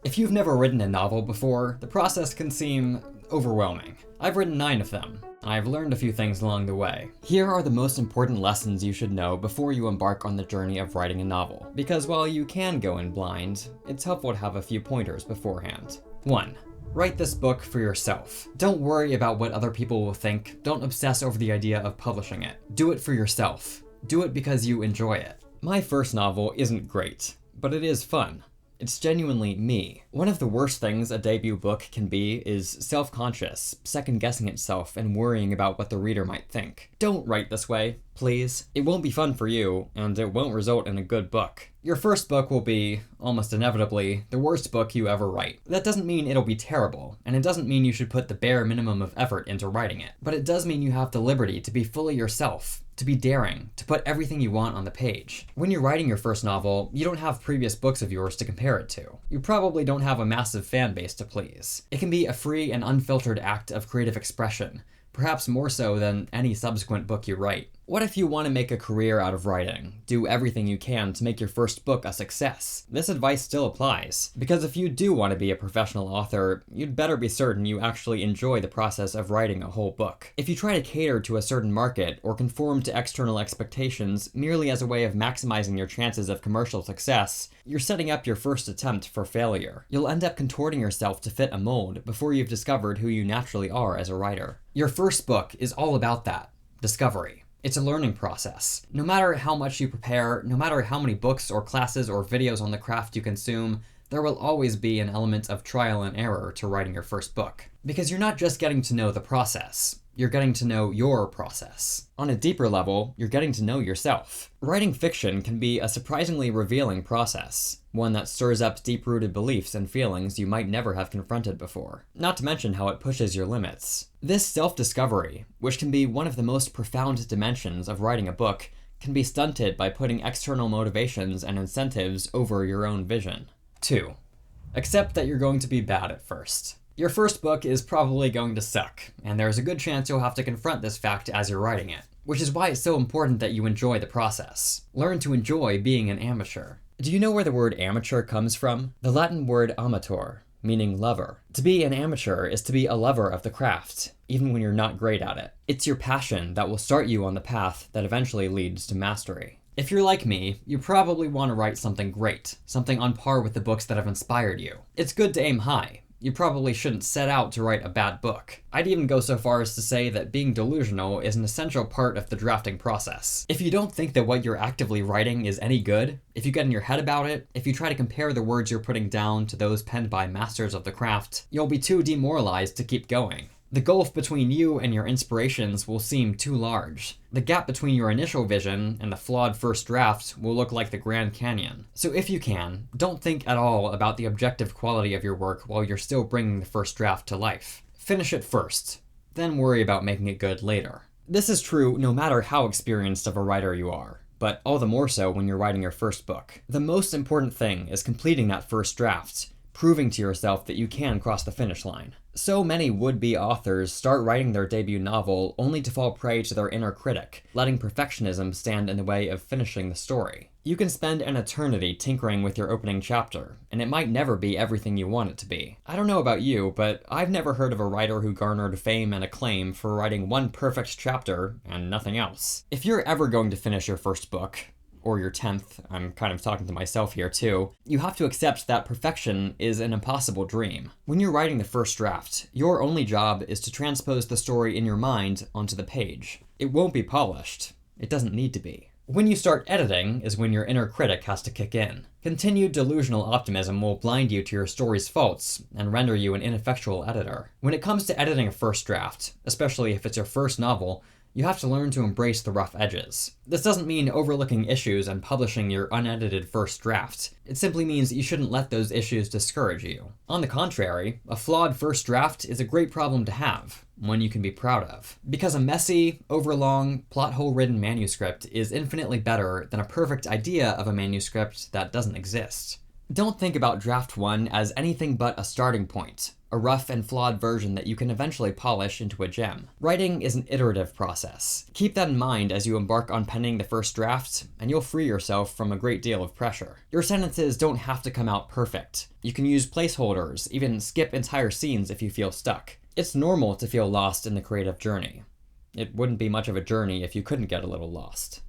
If you've never written a novel before, the process can seem overwhelming. I've written 9 of them, and I've learned a few things along the way. Here are the most important lessons you should know before you embark on the journey of writing a novel, because while you can go in blind, it's helpful to have a few pointers beforehand. 1. Write this book for yourself. Don't worry about what other people will think. Don't obsess over the idea of publishing it. Do it for yourself. Do it because you enjoy it. My first novel isn't great, but it is fun. It's genuinely me. One of the worst things a debut book can be is self-conscious, second-guessing itself and worrying about what the reader might think. Don't write this way, please. It won't be fun for you, and it won't result in a good book. Your first book will be, almost inevitably, the worst book you ever write. That doesn't mean it'll be terrible, and it doesn't mean you should put the bare minimum of effort into writing it. But it does mean you have the liberty to be fully yourself, to be daring, to put everything you want on the page. When you're writing your first novel, you don't have previous books of yours to compare it to. You probably don't have a massive fan base to please. It can be a free and unfiltered act of creative expression, perhaps more so than any subsequent book you write. What if you want to make a career out of writing? Do everything you can to make your first book a success. This advice still applies, because if you do want to be a professional author, you'd better be certain you actually enjoy the process of writing a whole book. If you try to cater to a certain market or conform to external expectations merely as a way of maximizing your chances of commercial success, you're setting up your first attempt for failure. You'll end up contorting yourself to fit a mold before you've discovered who you naturally are as a writer. Your first book is all about that, discovery. It's a learning process. No matter how much you prepare, no matter how many books or classes or videos on the craft you consume, there will always be an element of trial and error to writing your first book. Because you're not just getting to know the process, you're getting to know your process. On a deeper level, you're getting to know yourself. Writing fiction can be a surprisingly revealing process, one that stirs up deep-rooted beliefs and feelings you might never have confronted before, not to mention how it pushes your limits. This self-discovery, which can be one of the most profound dimensions of writing a book, can be stunted by putting external motivations and incentives over your own vision. 2. Accept that you're going to be bad at first. Your first book is probably going to suck, and there's a good chance you'll have to confront this fact as you're writing it, which is why it's so important that you enjoy the process. Learn to enjoy being an amateur. Do you know where the word amateur comes from? The Latin word amator, meaning lover. To be an amateur is to be a lover of the craft, even when you're not great at it. It's your passion that will start you on the path that eventually leads to mastery. If you're like me, you probably want to write something great, something on par with the books that have inspired you. It's good to aim high. You probably shouldn't set out to write a bad book. I'd even go so far as to say that being delusional is an essential part of the drafting process. If you don't think that what you're actively writing is any good, if you get in your head about it, if you try to compare the words you're putting down to those penned by masters of the craft, you'll be too demoralized to keep going. The gulf between you and your inspirations will seem too large. The gap between your initial vision and the flawed first draft will look like the Grand Canyon. So if you can, don't think at all about the objective quality of your work while you're still bringing the first draft to life. Finish it first, then worry about making it good later. This is true no matter how experienced of a writer you are, but all the more so when you're writing your first book. The most important thing is completing that first draft, proving to yourself that you can cross the finish line. So many would-be authors start writing their debut novel only to fall prey to their inner critic, letting perfectionism stand in the way of finishing the story. You can spend an eternity tinkering with your opening chapter, and it might never be everything you want it to be. I don't know about you, but I've never heard of a writer who garnered fame and acclaim for writing one perfect chapter and nothing else. If you're ever going to finish your first book, or your 10th, I'm kind of talking to myself here too, you have to accept that perfection is an impossible dream. When you're writing the first draft, your only job is to transpose the story in your mind onto the page. It won't be polished. It doesn't need to be. When you start editing is when your inner critic has to kick in. Continued delusional optimism will blind you to your story's faults and render you an ineffectual editor. When it comes to editing a first draft, especially if it's your first novel, you have to learn to embrace the rough edges. This doesn't mean overlooking issues and publishing your unedited first draft. It simply means you shouldn't let those issues discourage you. On the contrary, a flawed first draft is a great problem to have, one you can be proud of. Because a messy, overlong, plot hole-ridden manuscript is infinitely better than a perfect idea of a manuscript that doesn't exist. Don't think about draft 1 as anything but a starting point, a rough and flawed version that you can eventually polish into a gem. Writing is an iterative process. Keep that in mind as you embark on penning the first draft, and you'll free yourself from a great deal of pressure. Your sentences don't have to come out perfect. You can use placeholders, even skip entire scenes if you feel stuck. It's normal to feel lost in the creative journey. It wouldn't be much of a journey if you couldn't get a little lost.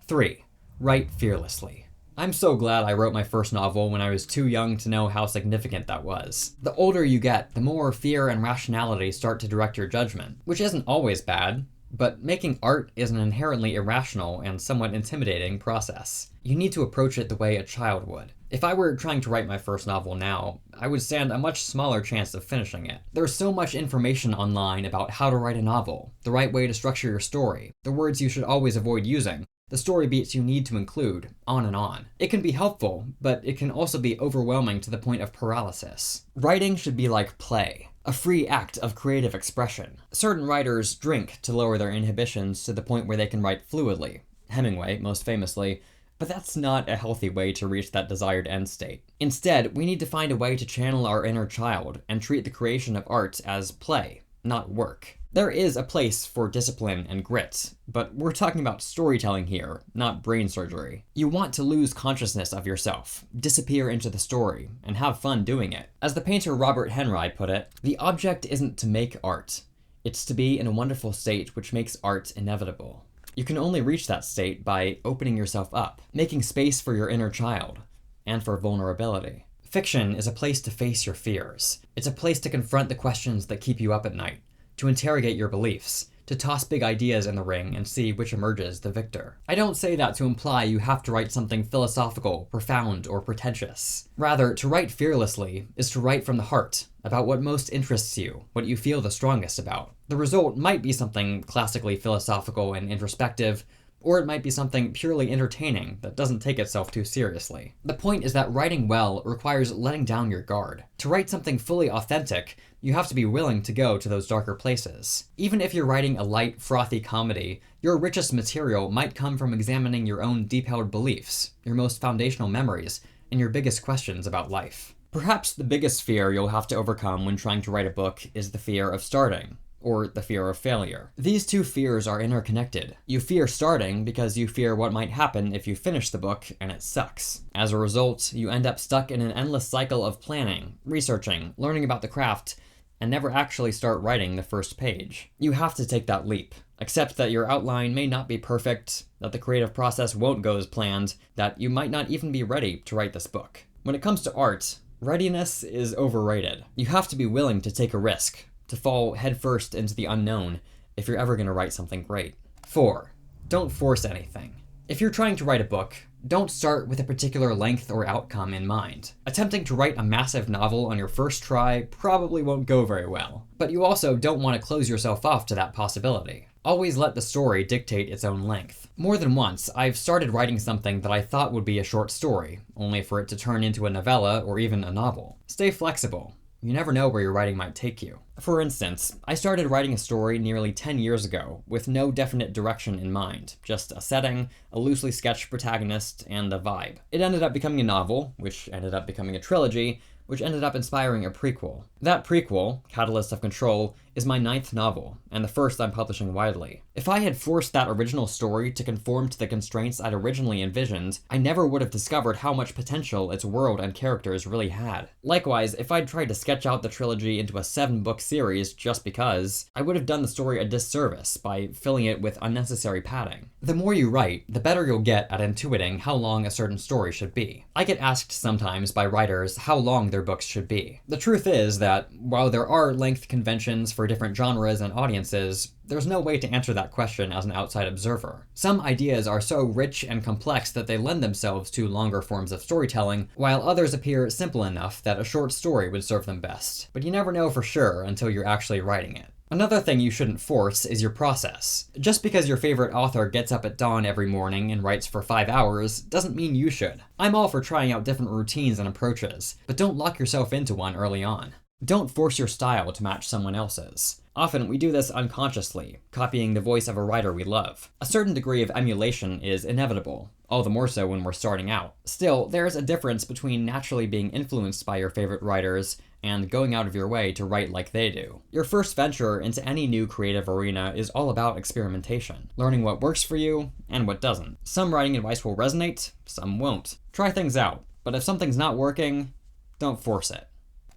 3. Write fearlessly. I'm so glad I wrote my first novel when I was too young to know how significant that was. The older you get, the more fear and rationality start to direct your judgment, which isn't always bad, but making art is an inherently irrational and somewhat intimidating process. You need to approach it the way a child would. If I were trying to write my first novel now, I would stand a much smaller chance of finishing it. There's so much information online about how to write a novel, the right way to structure your story, the words you should always avoid using, the story beats you need to include, on and on. It can be helpful, but it can also be overwhelming to the point of paralysis. Writing should be like play, a free act of creative expression. Certain writers drink to lower their inhibitions to the point where they can write fluidly. Hemingway, most famously. But that's not a healthy way to reach that desired end state. Instead, we need to find a way to channel our inner child and treat the creation of art as play, not work. There is a place for discipline and grit, but we're talking about storytelling here, not brain surgery. You want to lose consciousness of yourself, disappear into the story, and have fun doing it. As the painter Robert Henri put it, the object isn't to make art, it's to be in a wonderful state which makes art inevitable. You can only reach that state by opening yourself up, making space for your inner child, and for vulnerability. Fiction is a place to face your fears. It's a place to confront the questions that keep you up at night, to interrogate your beliefs, to toss big ideas in the ring and see which emerges the victor. I don't say that to imply you have to write something philosophical, profound, or pretentious. Rather, to write fearlessly is to write from the heart, about what most interests you, what you feel the strongest about. The result might be something classically philosophical and introspective, or it might be something purely entertaining that doesn't take itself too seriously. The point is that writing well requires letting down your guard. To write something fully authentic, you have to be willing to go to those darker places. Even if you're writing a light, frothy comedy, your richest material might come from examining your own deep-held beliefs, your most foundational memories, and your biggest questions about life. Perhaps the biggest fear you'll have to overcome when trying to write a book is the fear of starting, or the fear of failure. These two fears are interconnected. You fear starting because you fear what might happen if you finish the book and it sucks. As a result, you end up stuck in an endless cycle of planning, researching, learning about the craft, and never actually start writing the first page. You have to take that leap. Accept that your outline may not be perfect, that the creative process won't go as planned, that you might not even be ready to write this book. When it comes to art, readiness is overrated. You have to be willing to take a risk, to fall headfirst into the unknown if you're ever going to write something great. 4. Don't force anything. If you're trying to write a book, don't start with a particular length or outcome in mind. Attempting to write a massive novel on your first try probably won't go very well, but you also don't want to close yourself off to that possibility. Always let the story dictate its own length. More than once, I've started writing something that I thought would be a short story, only for it to turn into a novella or even a novel. Stay flexible. You never know where your writing might take you. For instance, I started writing a story nearly 10 years ago with no definite direction in mind, just a setting, a loosely sketched protagonist, and a vibe. It ended up becoming a novel, which ended up becoming a trilogy, which ended up inspiring a prequel. That prequel, Catalyst of Control, is my 9th novel, and the first I'm publishing widely. If I had forced that original story to conform to the constraints I'd originally envisioned, I never would have discovered how much potential its world and characters really had. Likewise, if I'd tried to sketch out the trilogy into a 7-book series just because, I would have done the story a disservice by filling it with unnecessary padding. The more you write, the better you'll get at intuiting how long a certain story should be. I get asked sometimes by writers how long their books should be. The truth is that, while there are length conventions for different genres and audiences, there's no way to answer that question as an outside observer. Some ideas are so rich and complex that they lend themselves to longer forms of storytelling, while others appear simple enough that a short story would serve them best. But you never know for sure until you're actually writing it. Another thing you shouldn't force is your process. Just because your favorite author gets up at dawn every morning and writes for 5 hours doesn't mean you should. I'm all for trying out different routines and approaches, but don't lock yourself into one early on. Don't force your style to match someone else's. Often we do this unconsciously, copying the voice of a writer we love. A certain degree of emulation is inevitable, all the more so when we're starting out. Still, there's a difference between naturally being influenced by your favorite writers and going out of your way to write like they do. Your first venture into any new creative arena is all about experimentation, learning what works for you and what doesn't. Some writing advice will resonate, some won't. Try things out, but if something's not working, don't force it.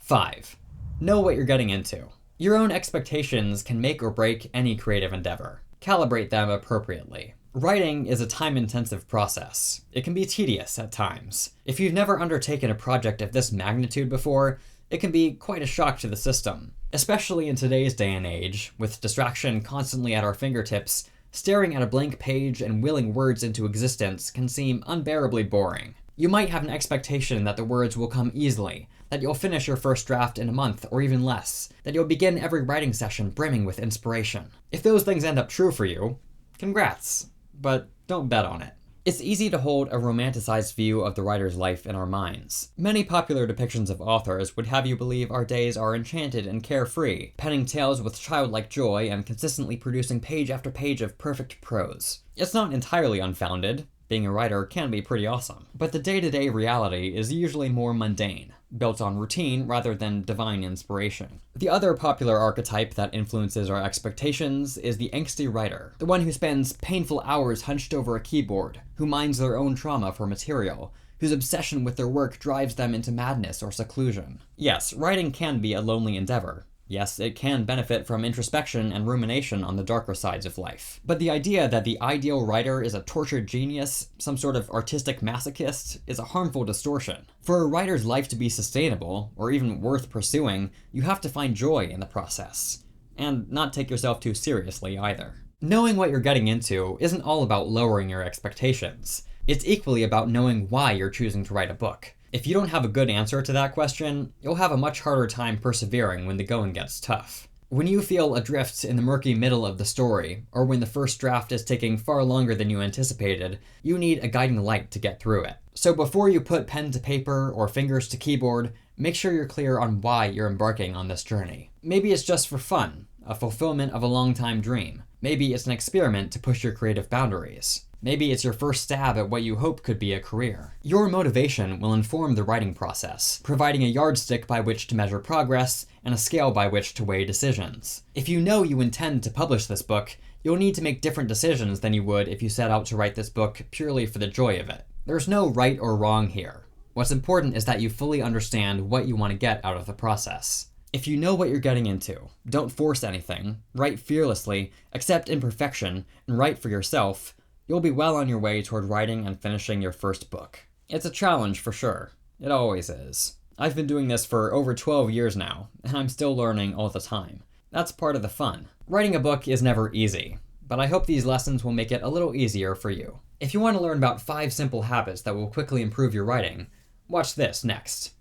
5. Know what you're getting into. Your own expectations can make or break any creative endeavor. Calibrate them appropriately. Writing is a time-intensive process. It can be tedious at times. If you've never undertaken a project of this magnitude before, it can be quite a shock to the system. Especially in today's day and age, with distraction constantly at our fingertips, staring at a blank page and willing words into existence can seem unbearably boring. You might have an expectation that the words will come easily, that you'll finish your first draft in a month or even less, that you'll begin every writing session brimming with inspiration. If those things end up true for you, congrats, but don't bet on it. It's easy to hold a romanticized view of the writer's life in our minds. Many popular depictions of authors would have you believe our days are enchanted and carefree, penning tales with childlike joy and consistently producing page after page of perfect prose. It's not entirely unfounded. Being a writer can be pretty awesome. But the day-to-day reality is usually more mundane, built on routine rather than divine inspiration. The other popular archetype that influences our expectations is the angsty writer, the one who spends painful hours hunched over a keyboard, who mines their own trauma for material, whose obsession with their work drives them into madness or seclusion. Yes, writing can be a lonely endeavor. Yes, it can benefit from introspection and rumination on the darker sides of life. But the idea that the ideal writer is a tortured genius, some sort of artistic masochist, is a harmful distortion. For a writer's life to be sustainable, or even worth pursuing, you have to find joy in the process. And not take yourself too seriously either. Knowing what you're getting into isn't all about lowering your expectations. It's equally about knowing why you're choosing to write a book. If you don't have a good answer to that question, you'll have a much harder time persevering when the going gets tough. When you feel adrift in the murky middle of the story, or when the first draft is taking far longer than you anticipated, you need a guiding light to get through it. So before you put pen to paper or fingers to keyboard, make sure you're clear on why you're embarking on this journey. Maybe it's just for fun, a fulfillment of a long-time dream. Maybe it's an experiment to push your creative boundaries. Maybe it's your first stab at what you hope could be a career. Your motivation will inform the writing process, providing a yardstick by which to measure progress and a scale by which to weigh decisions. If you know you intend to publish this book, you'll need to make different decisions than you would if you set out to write this book purely for the joy of it. There's no right or wrong here. What's important is that you fully understand what you want to get out of the process. If you know what you're getting into, don't force anything, write fearlessly, accept imperfection, and write for yourself, you'll be well on your way toward writing and finishing your first book. It's a challenge for sure. It always is. I've been doing this for over 12 years now, and I'm still learning all the time. That's part of the fun. Writing a book is never easy, but I hope these lessons will make it a little easier for you. If you want to learn about 5 simple habits that will quickly improve your writing, watch this next.